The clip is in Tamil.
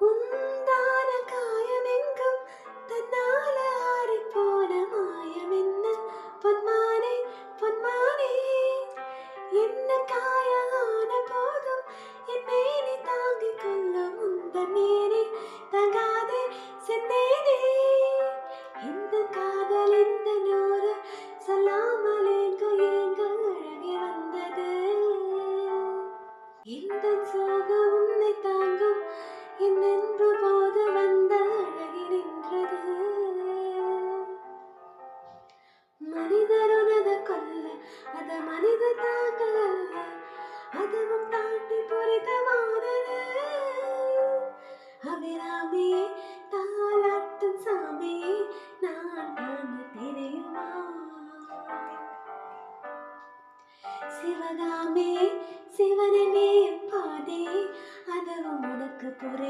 உந்தான காயமெங்கும் தன்னால ஆறிப்போன மாயமென்ன பொன்மானே பொன்மானே என்ன காயான போதும் என் மேனி தாங்கிக் கொள்ளும் உந்தன் மேனி தங்காதே செந்தேனே இந்த காதல் இந்த நூறு சொல்லாமலே எங்கள் அழகே வந்தது இந்த சோகம் உன்னை தாங்கும் என் அன்பு போது வந்த அழகி நின்றது மனிதர் உனது கொல்ல அத மனித தாங்கல்ல அதுவும் தாண்டி புரிதமானது அபிராமியே தாலாட்டும் சாமியே நான் தான் தெரியுமா சிவகாமியே சிவனே பாதே அதுவும் உனக்கு புரியும்